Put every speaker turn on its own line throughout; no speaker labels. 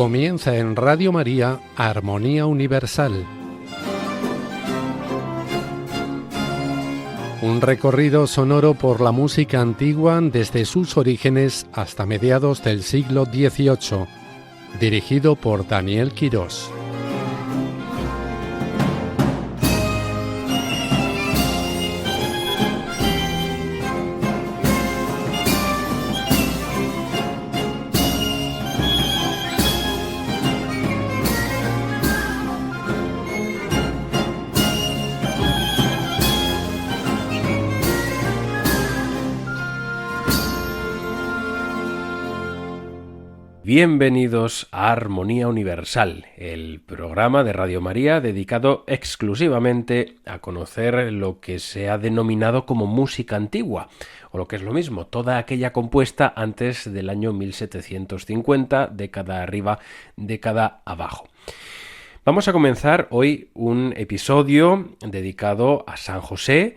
Comienza en Radio María Armonía Universal. Un recorrido sonoro por la música antigua desde sus orígenes hasta mediados del siglo XVIII, dirigido por Daniel Quirós.
Bienvenidos a Armonía Universal, el programa de Radio María dedicado exclusivamente a conocer lo que se ha denominado como música antigua, o lo que es lo mismo, toda aquella compuesta antes del año 1750, década arriba, década abajo. Vamos a comenzar hoy un episodio dedicado a San José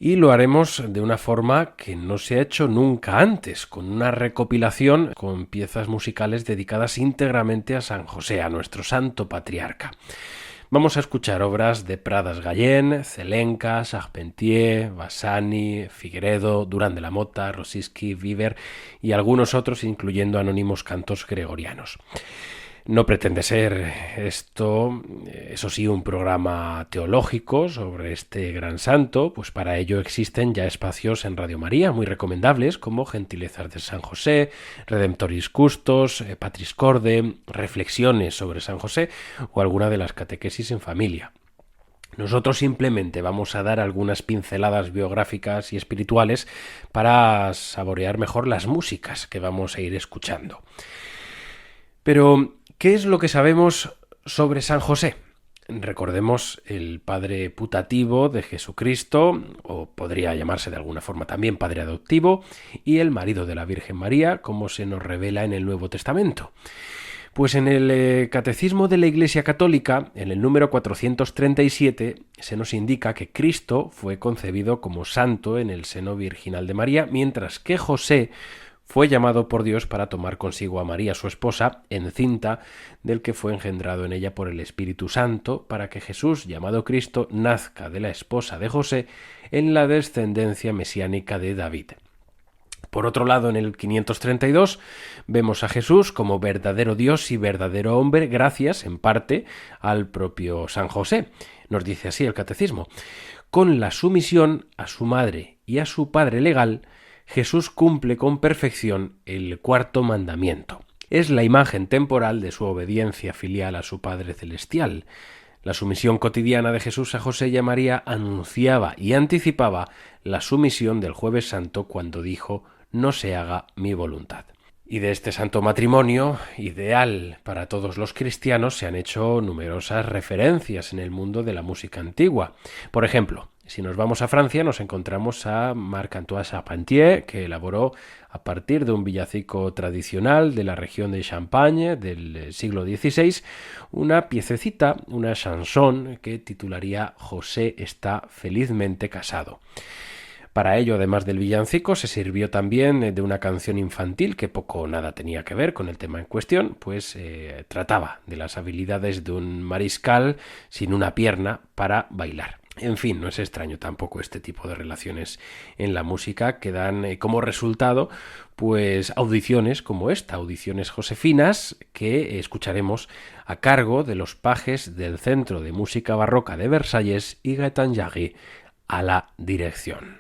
y lo haremos de una forma que no se ha hecho nunca antes, con una recopilación con piezas musicales dedicadas íntegramente a San José, a nuestro santo patriarca. Vamos a escuchar obras de Prades Gallén, Zelenka, Charpentier, Bassani, Figueredo, Durán de la Mota, Rossini, Viver y algunos otros, incluyendo anónimos cantos gregorianos. No pretende ser esto, eso sí, un programa teológico sobre este gran santo, pues para ello existen ya espacios en Radio María muy recomendables como Gentilezas de San José, Redemptoris Custos, Patris Corde, Reflexiones sobre San José o alguna de las catequesis en familia. Nosotros simplemente vamos a dar algunas pinceladas biográficas y espirituales para saborear mejor las músicas que vamos a ir escuchando. Pero ¿qué es lo que sabemos sobre San José? Recordemos el padre putativo de Jesucristo, o podría llamarse de alguna forma también padre adoptivo, y el marido de la Virgen María, como se nos revela en el Nuevo Testamento. Pues en el Catecismo de la Iglesia Católica, en el número 437, se nos indica que Cristo fue concebido como santo en el seno virginal de María, mientras que José fue llamado por Dios para tomar consigo a María, su esposa, encinta del que fue engendrado en ella por el Espíritu Santo, para que Jesús, llamado Cristo, nazca de la esposa de José en la descendencia mesiánica de David. Por otro lado, en el 532 vemos a Jesús como verdadero Dios y verdadero hombre gracias, en parte, al propio San José. Nos dice así el Catecismo: con la sumisión a su madre y a su padre legal, Jesús cumple con perfección el cuarto mandamiento. Es la imagen temporal de su obediencia filial a su Padre Celestial. La sumisión cotidiana de Jesús a José y a María anunciaba y anticipaba la sumisión del Jueves Santo cuando dijo: «No se haga mi voluntad». Y de este santo matrimonio, ideal para todos los cristianos, se han hecho numerosas referencias en el mundo de la música antigua. Por ejemplo, si nos vamos a Francia, nos encontramos a Marc-Antoine Charpentier, que elaboró a partir de un villancico tradicional de la región de Champagne del siglo XVI, una piececita, una chanson, que titularía «José está felizmente casado». Para ello, además del villancico, se sirvió también de una canción infantil que poco o nada tenía que ver con el tema en cuestión, pues trataba de las habilidades de un mariscal sin una pierna para bailar. En fin, no es extraño tampoco este tipo de relaciones en la música que dan como resultado pues audiciones como esta, audiciones josefinas que escucharemos a cargo de los pajes del Centro de Música Barroca de Versalles y Gaëtan Jarry a la dirección.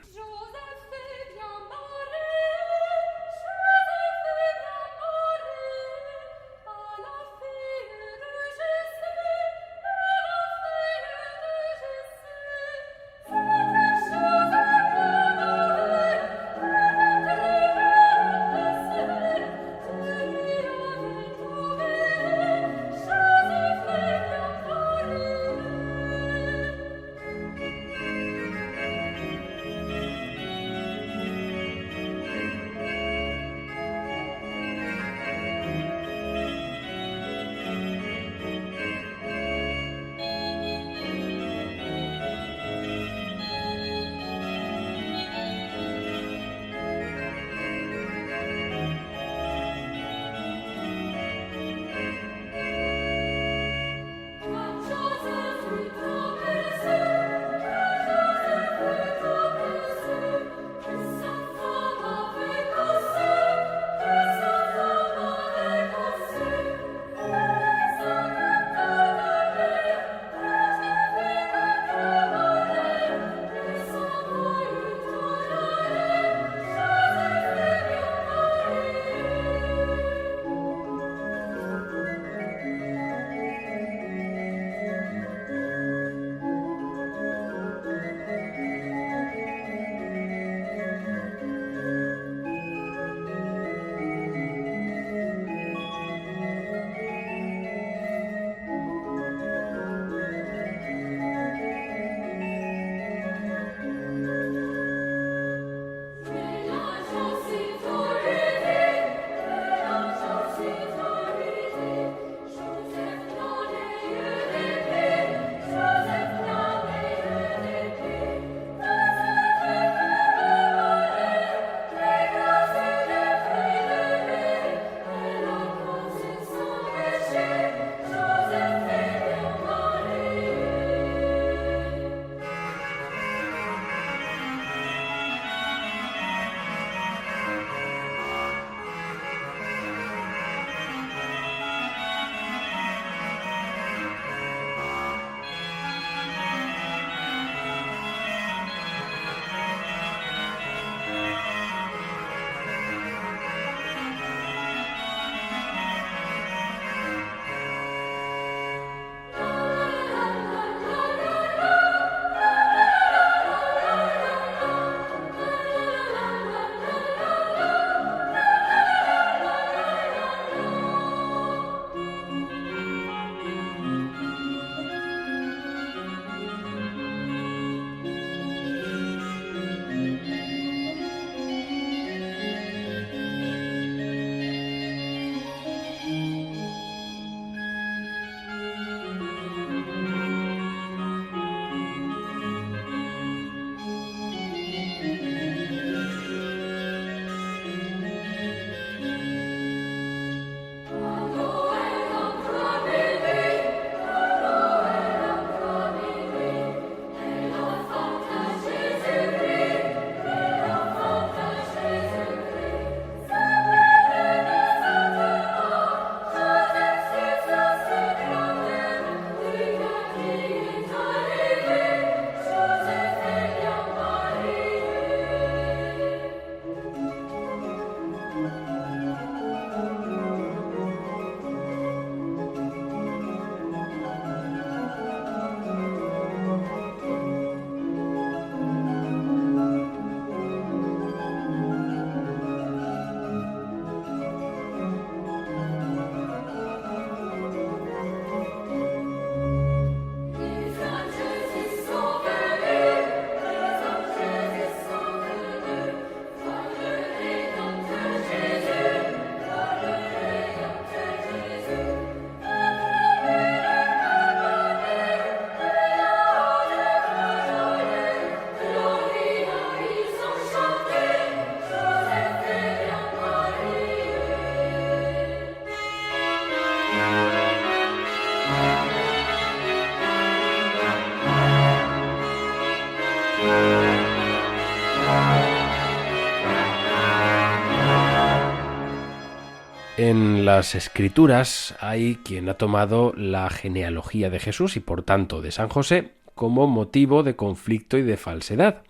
En las Escrituras hay quien ha tomado la genealogía de Jesús y por tanto de San José como motivo de conflicto y de falsedad.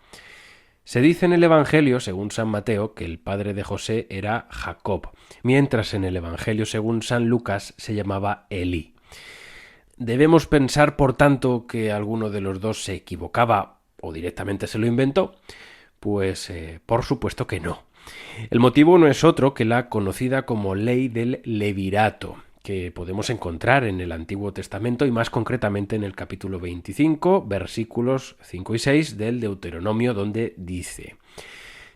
Se dice en el Evangelio, según San Mateo, que el padre de José era Jacob, mientras en el Evangelio, según San Lucas, se llamaba Elí. ¿Debemos pensar, por tanto, que alguno de los dos se equivocaba o directamente se lo inventó? Pues por supuesto que no. El motivo no es otro que la conocida como ley del levirato, que podemos encontrar en el Antiguo Testamento y más concretamente en el capítulo 25, versículos 5 y 6 del Deuteronomio, donde dice: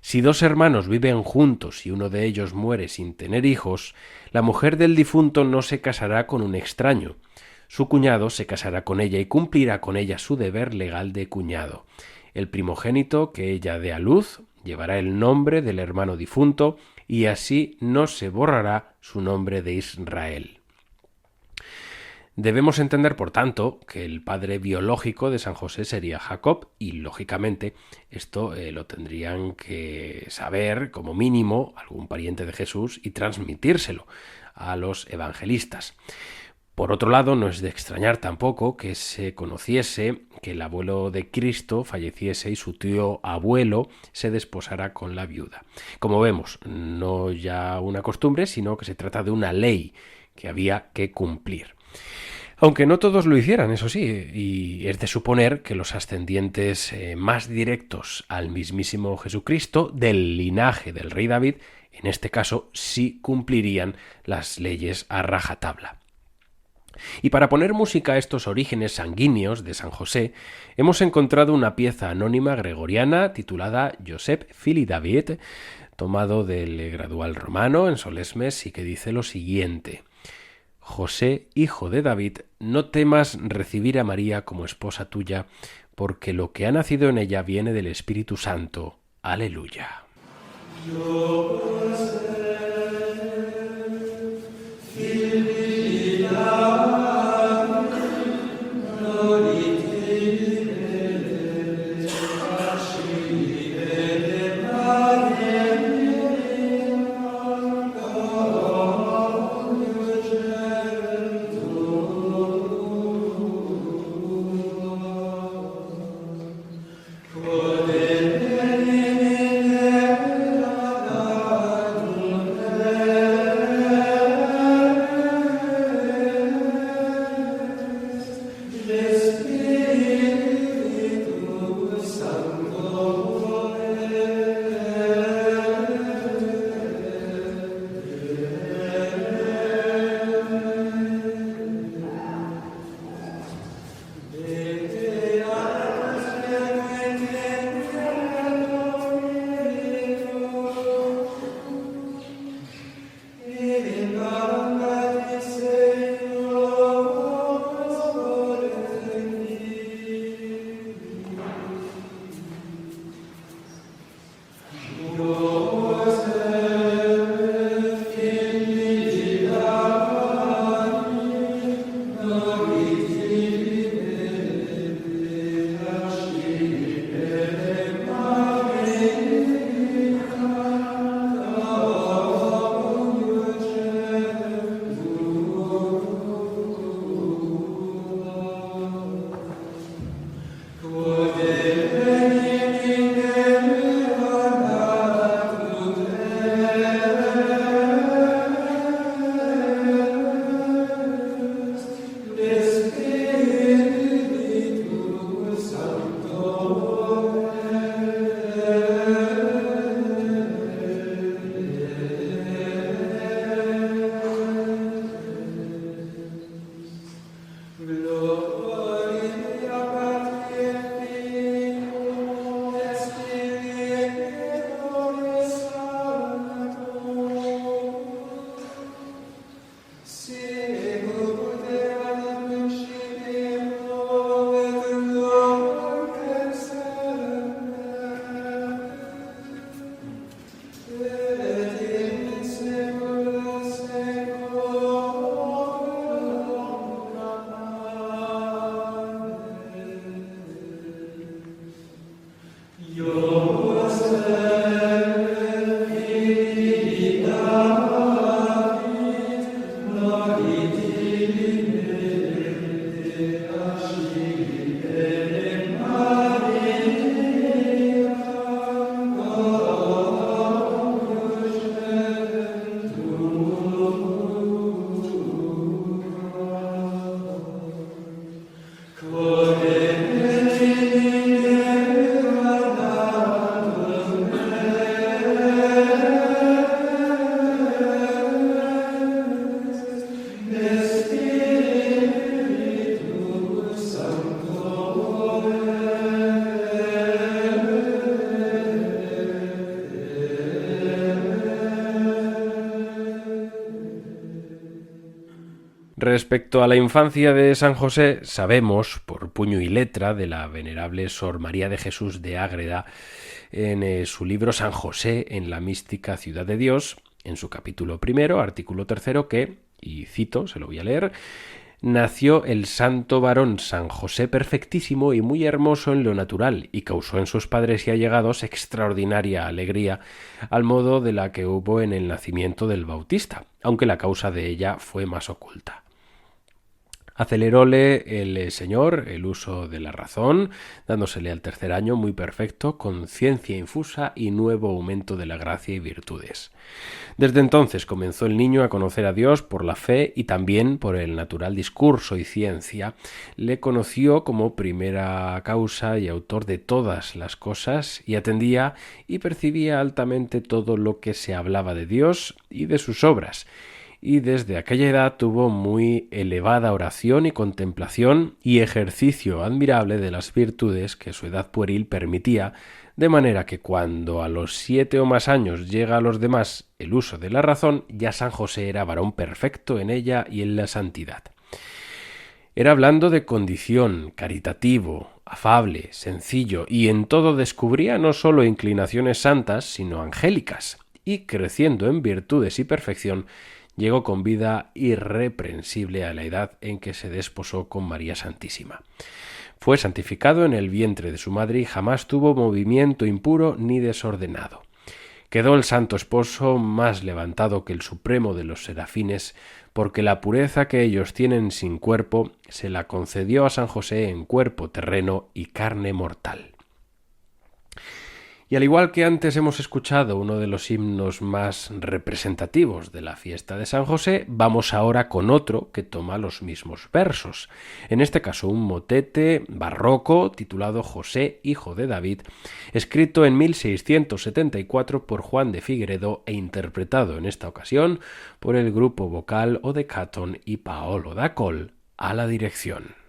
Si dos hermanos viven juntos y uno de ellos muere sin tener hijos, la mujer del difunto no se casará con un extraño. Su cuñado se casará con ella y cumplirá con ella su deber legal de cuñado. El primogénito que ella dé a luz llevará el nombre del hermano difunto y así no se borrará su nombre de Israel. Debemos entender, por tanto, que el padre biológico de San José sería Jacob y, lógicamente, esto lo tendrían que saber, como mínimo, algún pariente de Jesús y transmitírselo a los evangelistas. Por otro lado, no es de extrañar tampoco que se conociese que el abuelo de Cristo falleciese y su tío abuelo se desposara con la viuda. Como vemos, no ya una costumbre, sino que se trata de una ley que había que cumplir. Aunque no todos lo hicieran, eso sí, y es de suponer que los ascendientes más directos al mismísimo Jesucristo, del linaje del rey David, en este caso sí cumplirían las leyes a rajatabla. Y para poner música a estos orígenes sanguíneos de San José, hemos encontrado una pieza anónima gregoriana titulada Josep Fili David, tomado del gradual romano en Solesmes, y que dice lo siguiente: José, hijo de David, no temas recibir a María como esposa tuya, porque lo que ha nacido en ella viene del Espíritu Santo. Aleluya. Respecto a la infancia de San José, sabemos, por puño y letra de la venerable Sor María de Jesús de Ágreda, en su libro San José en la mística ciudad de Dios, en su capítulo 1, artículo 3, que, y cito, se lo voy a leer: nació el santo varón San José perfectísimo y muy hermoso en lo natural, y causó en sus padres y allegados extraordinaria alegría, al modo de la que hubo en el nacimiento del Bautista, aunque la causa de ella fue más oculta. Aceleróle el Señor el uso de la razón, dándosele al 3er año muy perfecto, con ciencia infusa y nuevo aumento de la gracia y virtudes. Desde entonces comenzó el niño a conocer a Dios por la fe y también por el natural discurso y ciencia. Le conoció como primera causa y autor de todas las cosas, y atendía y percibía altamente todo lo que se hablaba de Dios y de sus obras. Y desde aquella edad tuvo muy elevada oración y contemplación y ejercicio admirable de las virtudes que su edad pueril permitía, de manera que cuando a los 7 o más años llega a los demás el uso de la razón, ya San José era varón perfecto en ella y en la santidad. Era blando de condición, caritativo, afable, sencillo, y en todo descubría no sólo inclinaciones santas, sino angélicas, y creciendo en virtudes y perfección, llegó con vida irreprensible a la edad en que se desposó con María Santísima. Fue santificado en el vientre de su madre y jamás tuvo movimiento impuro ni desordenado. Quedó el santo esposo más levantado que el supremo de los serafines, porque la pureza que ellos tienen sin cuerpo se la concedió a San José en cuerpo terreno y carne mortal. Y al igual que antes hemos escuchado uno de los himnos más representativos de la fiesta de San José, vamos ahora con otro que toma los mismos versos. En este caso un motete barroco titulado José, hijo de David, escrito en 1674 por Juan de Figueredo e interpretado en esta ocasión por el grupo vocal Odecaton y Paolo Dacol a la dirección.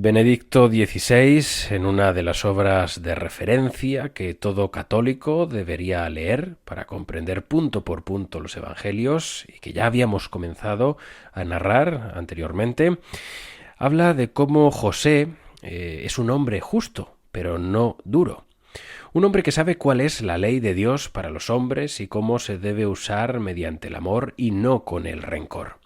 Benedicto XVI, en una de las obras de referencia que todo católico debería leer para comprender punto por punto los evangelios y que ya habíamos comenzado a narrar anteriormente, habla de cómo José es un hombre justo, pero no duro. Un hombre que sabe cuál es la ley de Dios para los hombres y cómo se debe usar mediante el amor y no con el rencor.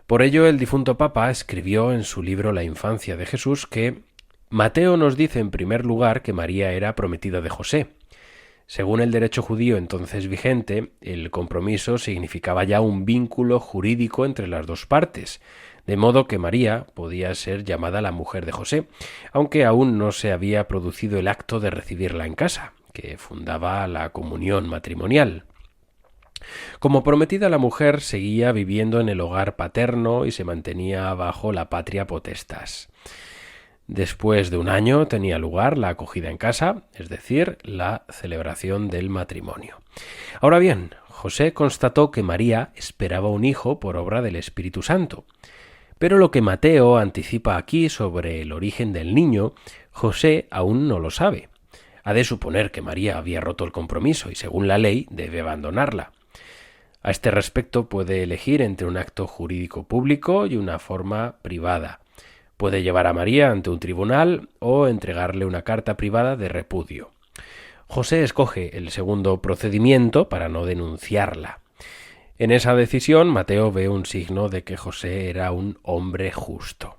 Por ello, el difunto Papa escribió en su libro La infancia de Jesús que Mateo nos dice en primer lugar que María era prometida de José. Según el derecho judío entonces vigente, el compromiso significaba ya un vínculo jurídico entre las dos partes, de modo que María podía ser llamada la mujer de José, aunque aún no se había producido el acto de recibirla en casa, que fundaba la comunión matrimonial. Como prometida, la mujer seguía viviendo en el hogar paterno y se mantenía bajo la patria potestas. Después de un año tenía lugar la acogida en casa, es decir, la celebración del matrimonio. Ahora bien, José constató que María esperaba un hijo por obra del Espíritu Santo. Pero lo que Mateo anticipa aquí sobre el origen del niño, José aún no lo sabe. Ha de suponer que María había roto el compromiso y, según la ley, debe abandonarla. A este respecto puede elegir entre un acto jurídico público y una forma privada. Puede llevar a María ante un tribunal o entregarle una carta privada de repudio. José escoge el segundo procedimiento para no denunciarla. En esa decisión, Mateo ve un signo de que José era un hombre justo.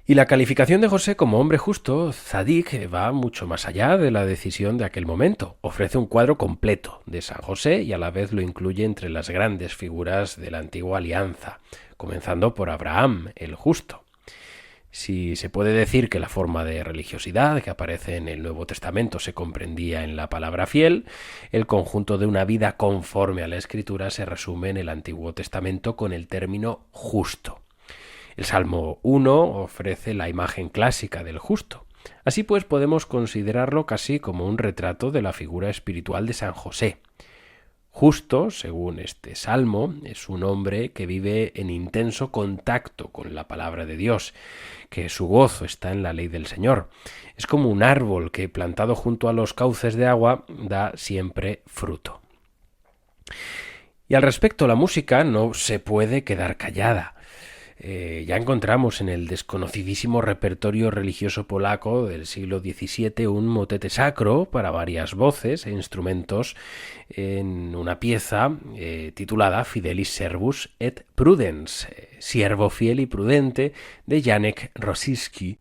Y la calificación de José como hombre justo, Tzadik, va mucho más allá de la decisión de aquel momento. Ofrece un cuadro completo de San José y a la vez lo incluye entre las grandes figuras de la antigua alianza, comenzando por Abraham, el justo. Si se puede decir que la forma de religiosidad que aparece en el Nuevo Testamento se comprendía en la palabra fiel, el conjunto de una vida conforme a la Escritura se resume en el Antiguo Testamento con el término justo. El Salmo 1 ofrece la imagen clásica del justo. Así pues, podemos considerarlo casi como un retrato de la figura espiritual de San José. Justo, según este salmo, es un hombre que vive en intenso contacto con la palabra de Dios, que su gozo está en la ley del Señor. Es como un árbol que, plantado junto a los cauces de agua, da siempre fruto. Y al respecto, la música no se puede quedar callada. Ya encontramos en el desconocidísimo repertorio religioso polaco del siglo XVII un motete sacro para varias voces e instrumentos en una pieza titulada Fidelis Servus et Prudens, siervo fiel y prudente, de Janek Rossicki.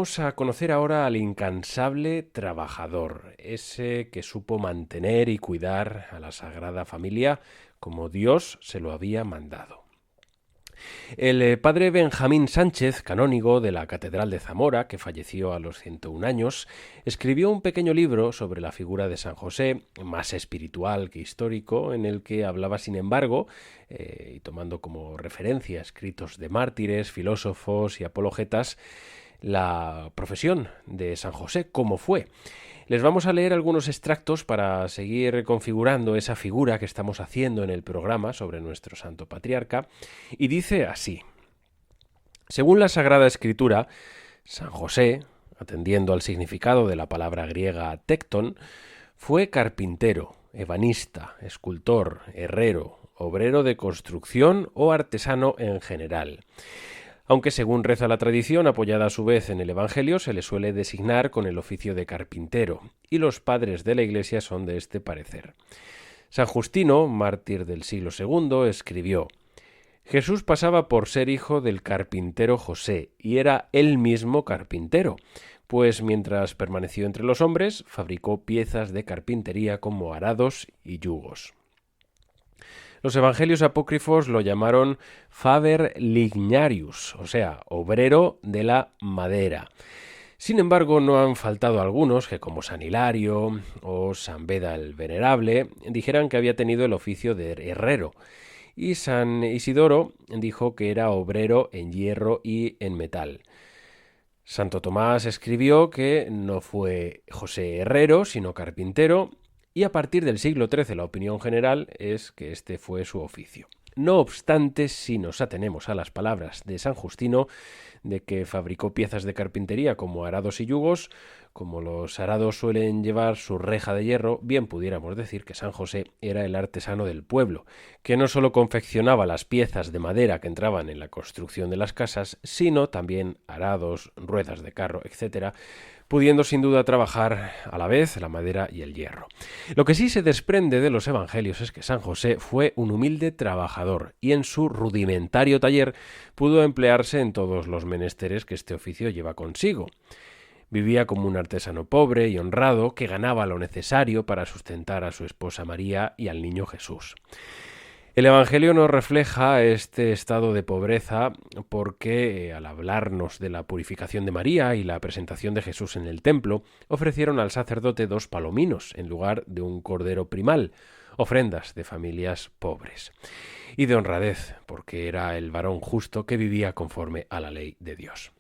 Vamos a conocer ahora al incansable trabajador, ese que supo mantener y cuidar a la Sagrada Familia como Dios se lo había mandado. El padre Benjamín Sánchez, canónigo de la Catedral de Zamora, que falleció a los 101 años, escribió un pequeño libro sobre la figura de San José, más espiritual que histórico, en el que hablaba, sin embargo, y tomando como referencia escritos de mártires, filósofos y apologetas, la profesión de San José, cómo fue. Les vamos a leer algunos extractos para seguir configurando esa figura que estamos haciendo en el programa sobre nuestro santo patriarca, y dice así: según la Sagrada Escritura, San José, atendiendo al significado de la palabra griega tecton, fue carpintero, ebanista, escultor, herrero, obrero de construcción o artesano en general. Aunque según reza la tradición, apoyada a su vez en el Evangelio, se le suele designar con el oficio de carpintero, y los padres de la Iglesia son de este parecer. San Justino, mártir del siglo II, escribió: Jesús pasaba por ser hijo del carpintero José, y era él mismo carpintero, pues mientras permaneció entre los hombres, fabricó piezas de carpintería como arados y yugos. Los evangelios apócrifos lo llamaron Faber Lignarius, o sea, obrero de la madera. Sin embargo, no han faltado algunos que, como San Hilario o San Beda el Venerable, dijeran que había tenido el oficio de herrero, y San Isidoro dijo que era obrero en hierro y en metal. Santo Tomás escribió que no fue José herrero, sino carpintero, y a partir del siglo XIII la opinión general es que este fue su oficio. No obstante, si nos atenemos a las palabras de San Justino, de que fabricó piezas de carpintería como arados y yugos, como los arados suelen llevar su reja de hierro, bien pudiéramos decir que San José era el artesano del pueblo, que no solo confeccionaba las piezas de madera que entraban en la construcción de las casas, sino también arados, ruedas de carro, etc., pudiendo sin duda trabajar a la vez la madera y el hierro. Lo que sí se desprende de los evangelios es que San José fue un humilde trabajador y en su rudimentario taller pudo emplearse en todos los menesteres que este oficio lleva consigo. Vivía como un artesano pobre y honrado que ganaba lo necesario para sustentar a su esposa María y al niño Jesús. El Evangelio nos refleja este estado de pobreza porque, al hablarnos de la purificación de María y la presentación de Jesús en el templo, ofrecieron al sacerdote 2 palominos en lugar de un cordero primal, ofrendas de familias pobres. Y de honradez, porque era el varón justo que vivía conforme a la ley de Dios.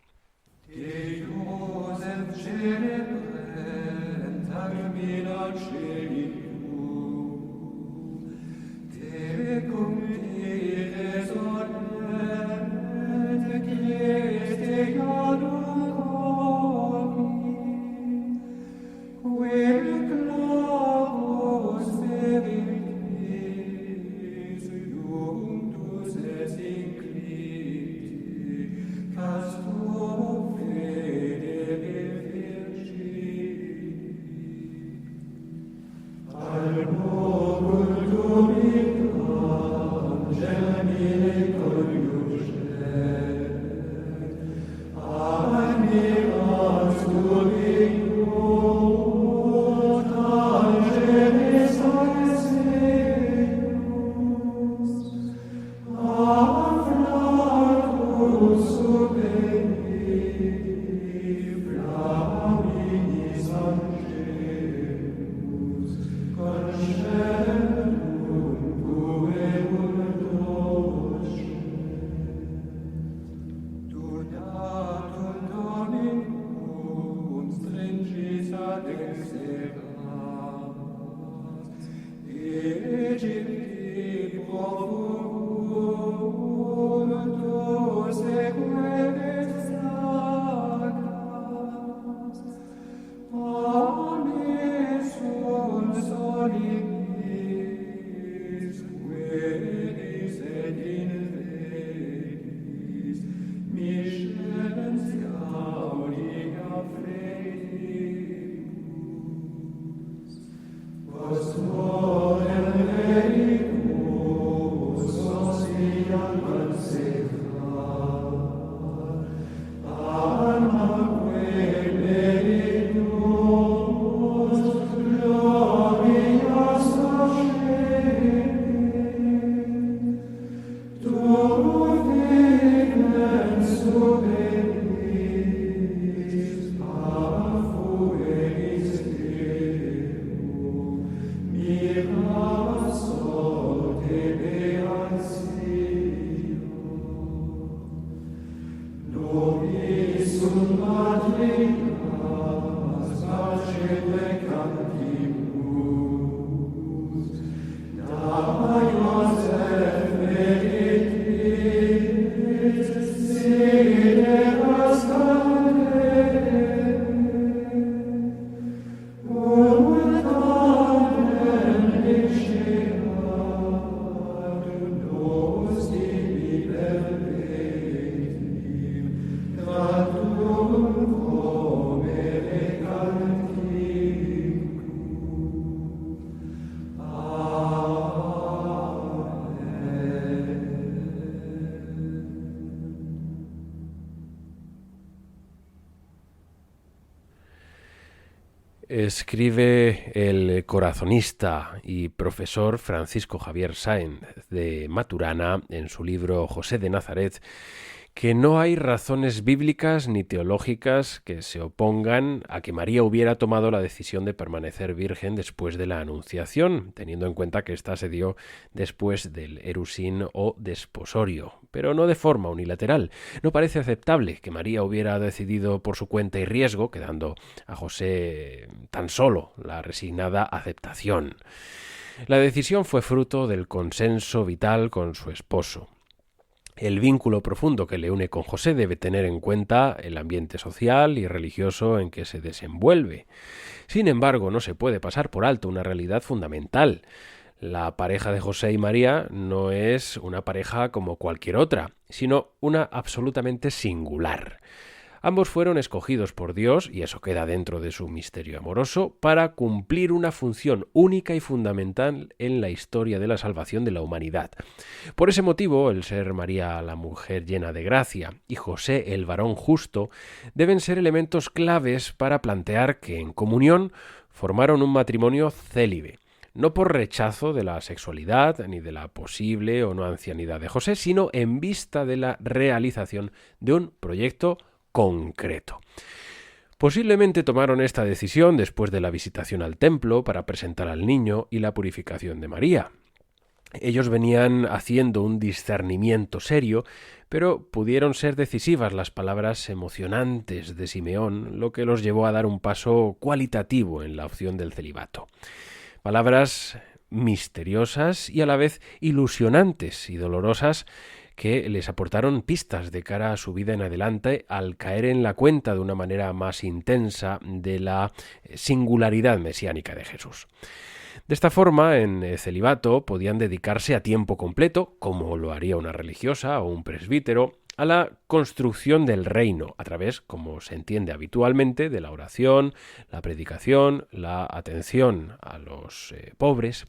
Escribe el corazonista y profesor Francisco Javier Sáenz de Maturana en su libro José de Nazaret que no hay razones bíblicas ni teológicas que se opongan a que María hubiera tomado la decisión de permanecer virgen después de la Anunciación, teniendo en cuenta que ésta se dio después del erusín o desposorio, pero no de forma unilateral. No parece aceptable que María hubiera decidido por su cuenta y riesgo, quedando a José tan solo la resignada aceptación. La decisión fue fruto del consenso vital con su esposo. El vínculo profundo que le une con José debe tener en cuenta el ambiente social y religioso en que se desenvuelve. Sin embargo, no se puede pasar por alto una realidad fundamental. La pareja de José y María no es una pareja como cualquier otra, sino una absolutamente singular. Ambos fueron escogidos por Dios, y eso queda dentro de su misterio amoroso, para cumplir una función única y fundamental en la historia de la salvación de la humanidad. Por ese motivo, el ser María la mujer llena de gracia y José el varón justo deben ser elementos claves para plantear que en comunión formaron un matrimonio célibe. No por rechazo de la sexualidad ni de la posible o no ancianidad de José, sino en vista de la realización de un proyecto concreto. Posiblemente tomaron esta decisión después de la visitación al templo para presentar al niño y la purificación de María. Ellos venían haciendo un discernimiento serio, pero pudieron ser decisivas las palabras emocionantes de Simeón, lo que los llevó a dar un paso cualitativo en la opción del celibato. Palabras misteriosas y a la vez ilusionantes y dolorosas que les aportaron pistas de cara a su vida en adelante al caer en la cuenta de una manera más intensa de la singularidad mesiánica de Jesús. De esta forma, en celibato podían dedicarse a tiempo completo, como lo haría una religiosa o un presbítero, a la construcción del reino, a través, como se entiende habitualmente, de la oración, la predicación, la atención a los pobres.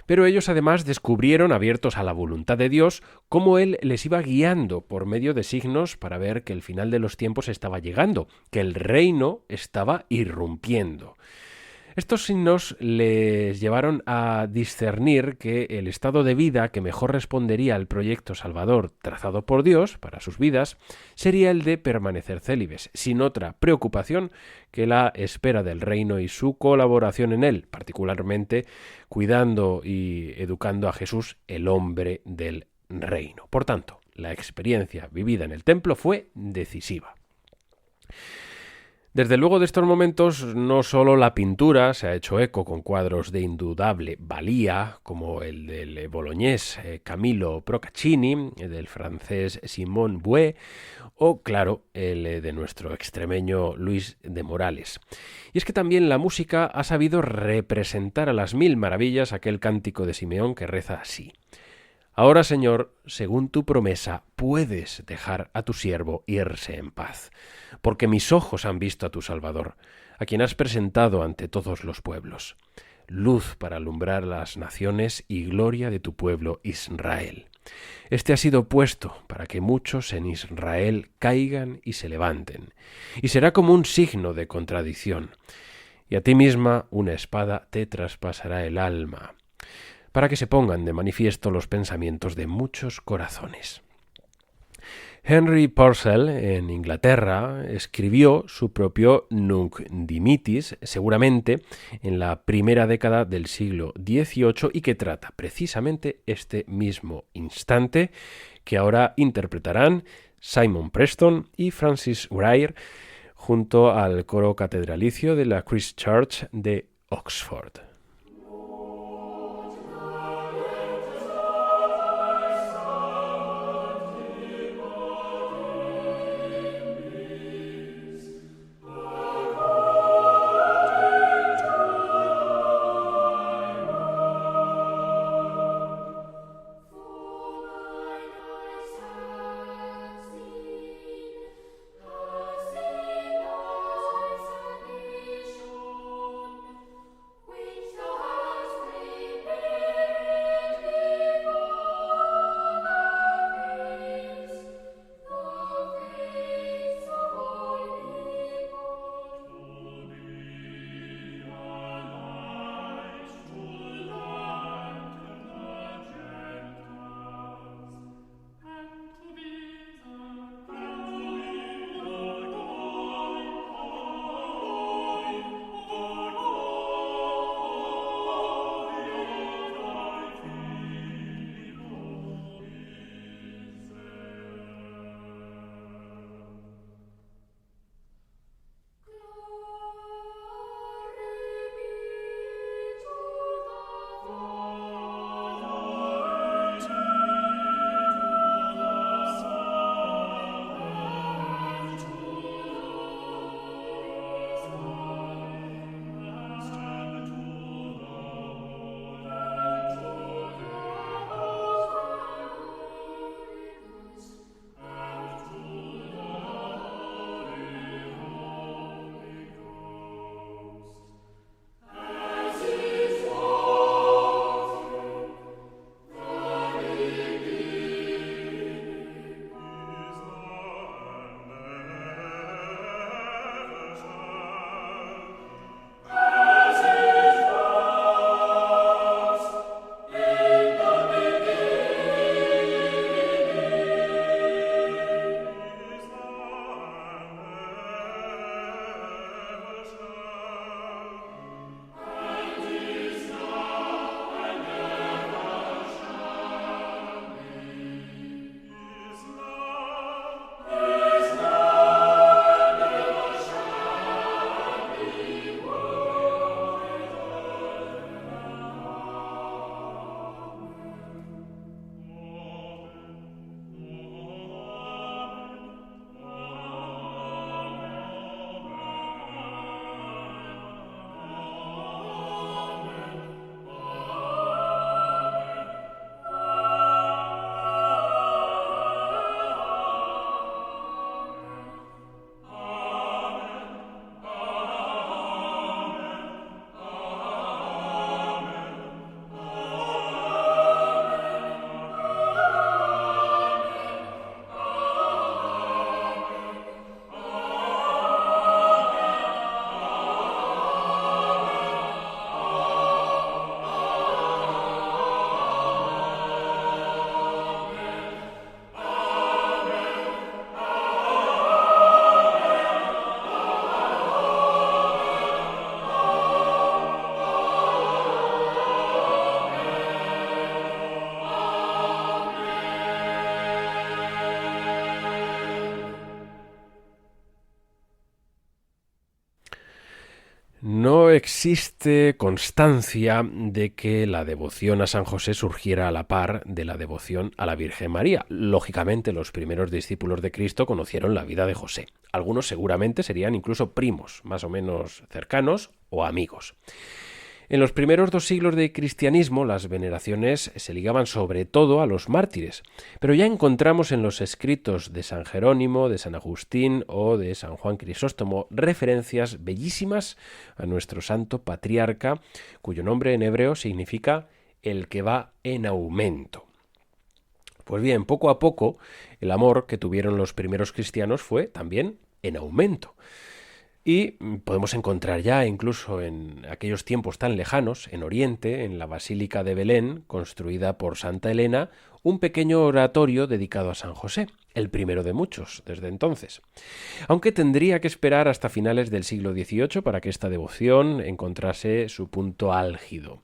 Pero ellos además descubrieron, abiertos a la voluntad de Dios, cómo Él les iba guiando por medio de signos para ver que el final de los tiempos estaba llegando, que el reino estaba irrumpiendo. Estos signos les llevaron a discernir que el estado de vida que mejor respondería al proyecto salvador trazado por Dios para sus vidas sería el de permanecer célibes, sin otra preocupación que la espera del reino y su colaboración en él, particularmente cuidando y educando a Jesús, el hombre del reino. Por tanto, la experiencia vivida en el templo fue decisiva. Desde luego de estos momentos no solo la pintura se ha hecho eco con cuadros de indudable valía, como el del boloñés Camillo Procaccini, el del francés Simon Bouet o, claro, el de nuestro extremeño Luis de Morales. Y es que también la música ha sabido representar a las mil maravillas aquel cántico de Simeón que reza así: Ahora, Señor, según tu promesa, puedes dejar a tu siervo irse en paz, porque mis ojos han visto a tu Salvador, a quien has presentado ante todos los pueblos, luz para alumbrar las naciones y gloria de tu pueblo Israel. Este ha sido puesto para que muchos en Israel caigan y se levanten, y será como un signo de contradicción, y a ti misma una espada te traspasará el alma, para que se pongan de manifiesto los pensamientos de muchos corazones. Henry Purcell, en Inglaterra, escribió su propio Nunc Dimittis, seguramente en la primera década del siglo XVIII, y que trata precisamente este mismo instante, que ahora interpretarán Simon Preston y Francis Wright junto al coro catedralicio de la Christ Church de Oxford.
Which
no existe constancia de que la devoción a San José surgiera a la par de la devoción a la Virgen María. Lógicamente, los primeros discípulos de Cristo conocieron la vida de José. Algunos seguramente serían incluso primos, más o menos cercanos o amigos. En los primeros 2 siglos de cristianismo, las veneraciones se ligaban sobre todo a los mártires, pero ya encontramos en los escritos de San Jerónimo, de San Agustín o de San Juan Crisóstomo referencias bellísimas a nuestro santo patriarca, cuyo nombre en hebreo significa el que va en aumento. Pues bien, poco a poco, el amor que tuvieron los primeros cristianos fue también en aumento. Y podemos encontrar ya, incluso en aquellos tiempos tan lejanos, en Oriente, en la Basílica de Belén, construida por Santa Elena, un pequeño oratorio dedicado a San José, el primero de muchos desde entonces. Aunque tendría que esperar hasta finales del siglo XVIII para que esta devoción encontrase su punto álgido.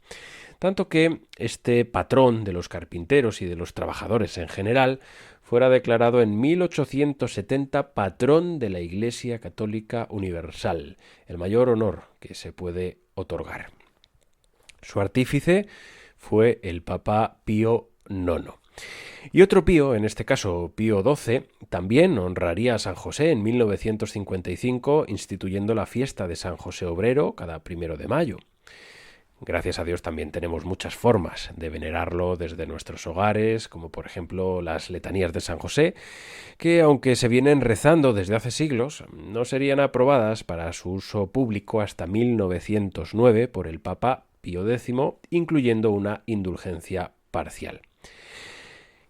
Tanto que este patrón de los carpinteros y de los trabajadores en general fuera declarado en 1870 patrón de la Iglesia Católica Universal, el mayor honor que se puede otorgar. Su artífice fue el Papa Pío IX. Y otro Pío, en este caso Pío XII, también honraría a San José en 1955, instituyendo la fiesta de San José Obrero cada 1 de mayo. Gracias a Dios también tenemos muchas formas de venerarlo desde nuestros hogares, como por ejemplo las letanías de San José, que aunque se vienen rezando desde hace siglos, no serían aprobadas para su uso público hasta 1909 por el Papa Pío X, incluyendo una indulgencia parcial.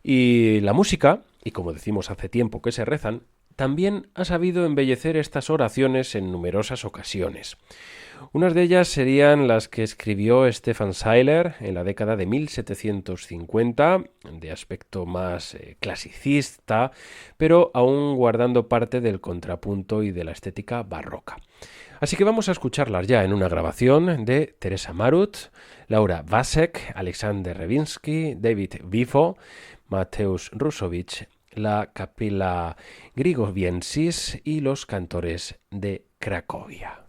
Y la música, y como decimos hace tiempo que se rezan, también ha sabido embellecer estas oraciones en numerosas ocasiones. Unas de ellas serían las que escribió Stefan Seiler en la década de 1750, de aspecto más clasicista, pero aún guardando parte del contrapunto y de la estética barroca. Así que vamos a escucharlas ya en una grabación de Teresa Marut, Laura Vasek, Alexander Revinsky, David Vifo, Mateusz Rusowicz, la Capella Grigoviensis y los cantores de Cracovia.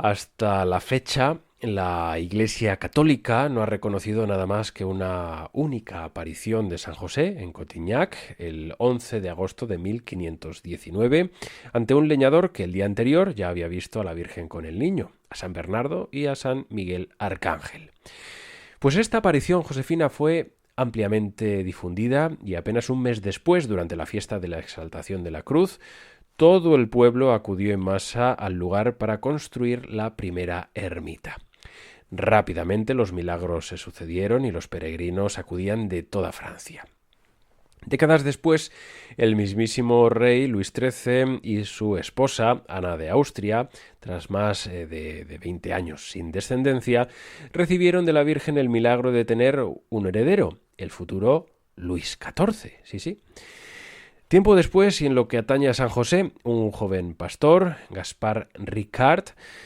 Hasta la fecha, la Iglesia Católica no ha reconocido nada más que una única aparición de San José en Cotignac el 11 de agosto de 1519 ante un leñador que el día anterior ya había visto a la Virgen con el niño, a San Bernardo y a San Miguel Arcángel. Pues esta aparición josefina fue ampliamente difundida y apenas un mes después, durante la fiesta de la Exaltación de la Cruz, todo el pueblo acudió en masa al lugar para construir la primera ermita. Rápidamente los milagros se sucedieron y los peregrinos acudían de toda Francia. Décadas después, el mismísimo rey Luis XIII y su esposa, Ana de Austria, tras más de 20 años sin descendencia, recibieron de la Virgen el milagro de tener un heredero, el futuro Luis XIV. Sí. Tiempo después, y en lo que atañe a San José, un joven pastor, Gaspar Ricard,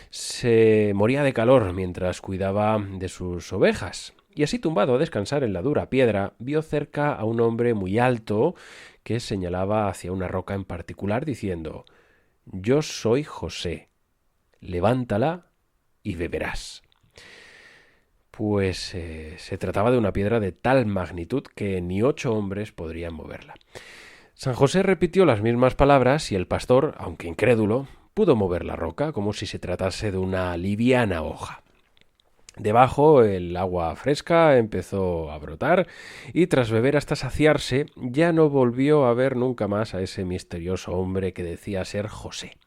se moría de calor mientras cuidaba de sus ovejas. Y así, tumbado a descansar en la dura piedra, vio cerca a un hombre muy alto que señalaba hacia una roca en particular diciendo: «Yo soy José, levántala y beberás». Pues se trataba de una piedra de tal magnitud que ni 8 hombres podrían moverla. San José repitió las mismas palabras y el pastor, aunque incrédulo, pudo mover la roca como si se tratase de una liviana hoja. Debajo el agua fresca empezó a brotar y tras beber hasta saciarse ya no volvió a ver nunca más a ese misterioso hombre que decía ser José.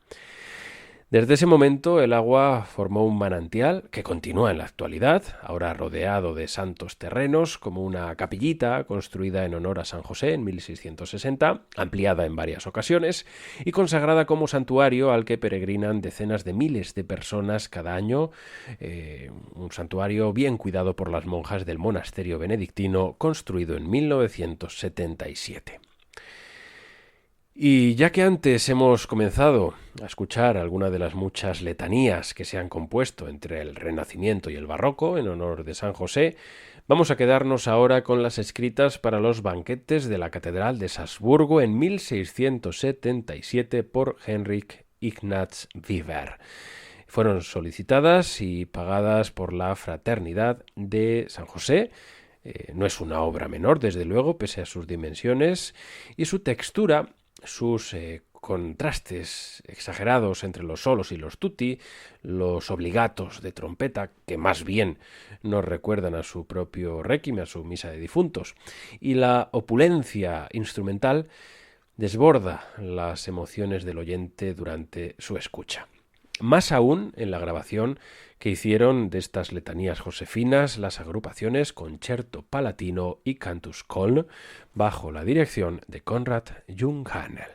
Desde ese momento el agua formó un manantial que continúa en la actualidad, ahora rodeado de santos terrenos, como una capillita construida en honor a San José en 1660, ampliada en varias ocasiones y consagrada como santuario al que peregrinan decenas de miles de personas cada año, un santuario bien cuidado por las monjas del monasterio benedictino construido en 1977. Y ya que antes hemos comenzado a escuchar alguna de las muchas letanías que se han compuesto entre el Renacimiento y el Barroco en honor de San José, vamos a quedarnos ahora con las escritas para los banquetes de la Catedral de Salzburgo en 1677 por Heinrich Ignaz Weber. Fueron solicitadas y pagadas por la Fraternidad de San José. No es una obra menor, desde luego, pese a sus dimensiones, y su textura, sus contrastes exagerados entre los solos y los tutti, los obligatos de trompeta, que más bien nos recuerdan a su propio requiem, a su misa de difuntos, y la opulencia instrumental desborda las emociones del oyente durante su escucha. Más aún en la grabación que hicieron de estas letanías josefinas las agrupaciones Concerto Palatino y Cantus Köln bajo la dirección de Konrad Junghannel.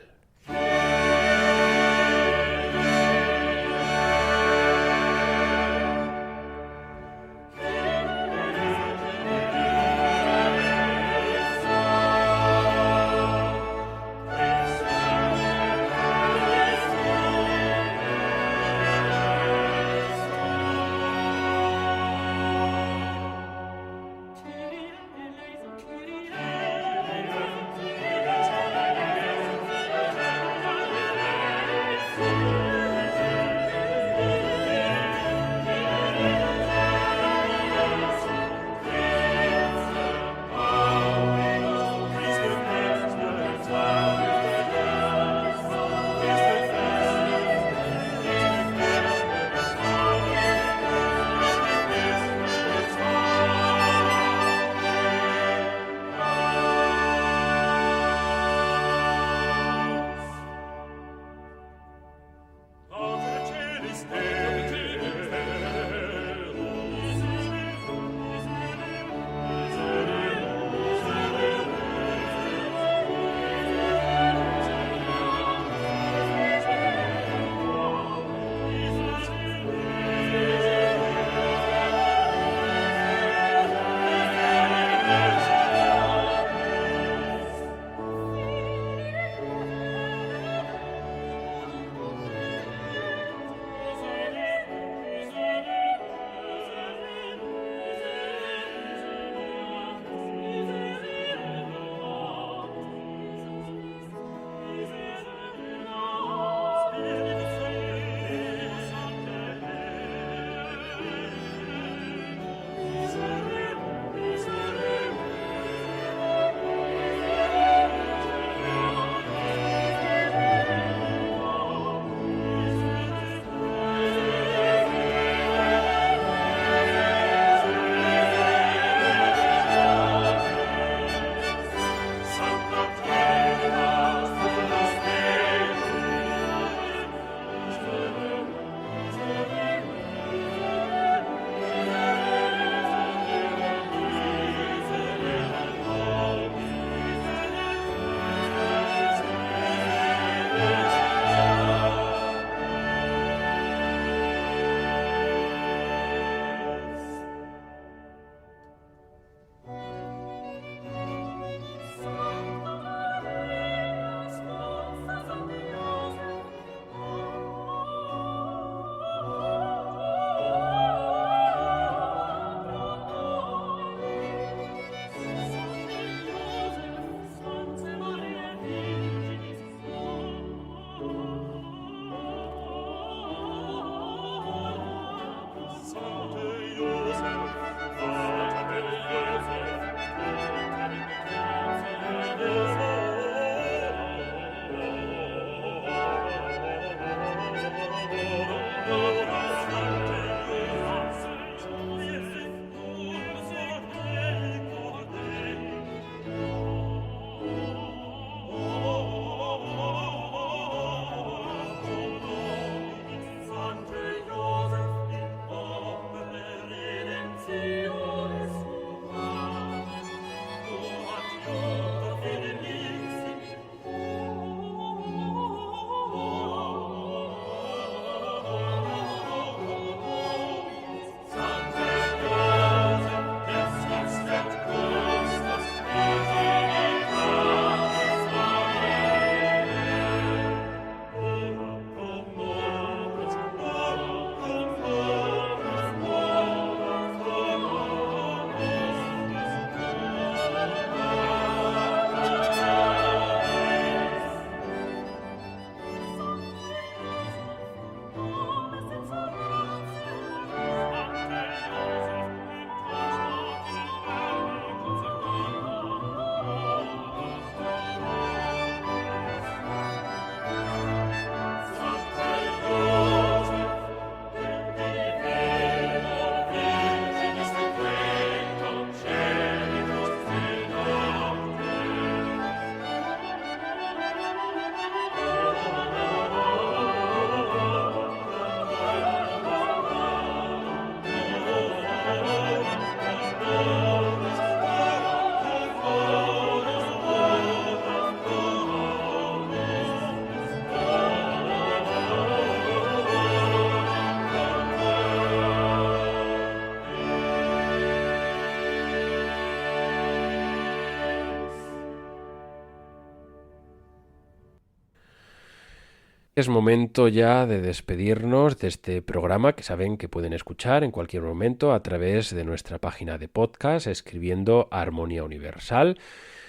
Es momento ya de despedirnos de este programa que saben que pueden escuchar en cualquier momento a través de nuestra página de podcast escribiendo Armonía Universal.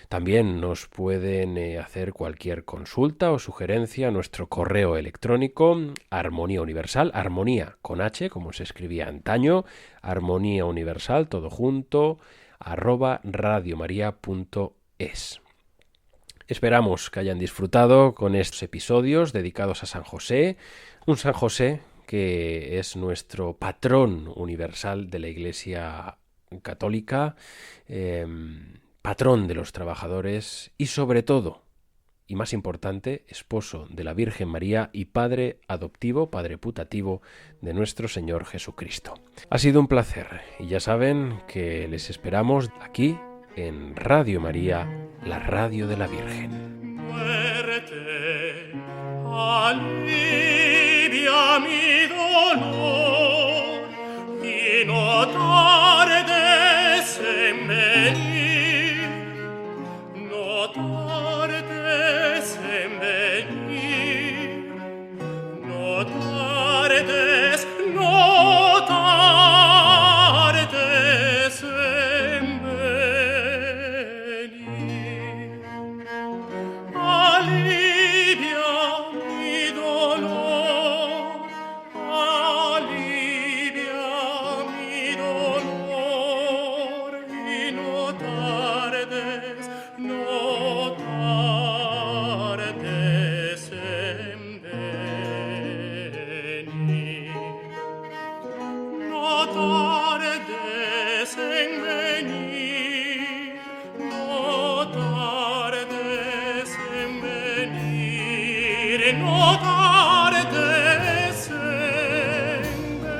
También nos pueden hacer cualquier consulta o sugerencia a nuestro correo electrónico Armonía Universal, armonía con H como se escribía antaño, Armonía Universal todo junto @radiomaria.es. Esperamos que hayan disfrutado con estos episodios dedicados a San José, un San José que es nuestro patrón universal de la Iglesia Católica, patrón de los trabajadores y sobre todo, y más importante, esposo de la Virgen María y padre adoptivo, padre putativo de nuestro Señor Jesucristo. Ha sido un placer y ya saben que les esperamos aquí en Radio María, la radio de la Virgen.
Muerte, alivia mi dolor y no tardes en venir, no tardes en venir, no tardes, no tardes en venir. Alivia mi dolor, alivia mi dolor y no tardes, no tardes en venir. No tardes en venir, no tardes en venir, no tardes en venir.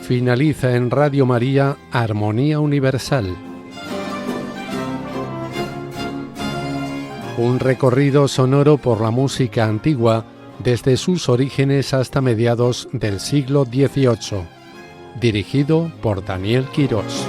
Finaliza en Radio María Armonía Universal. Un recorrido sonoro por la música antigua desde sus orígenes hasta mediados del siglo XVIII, dirigido por Daniel Quirós.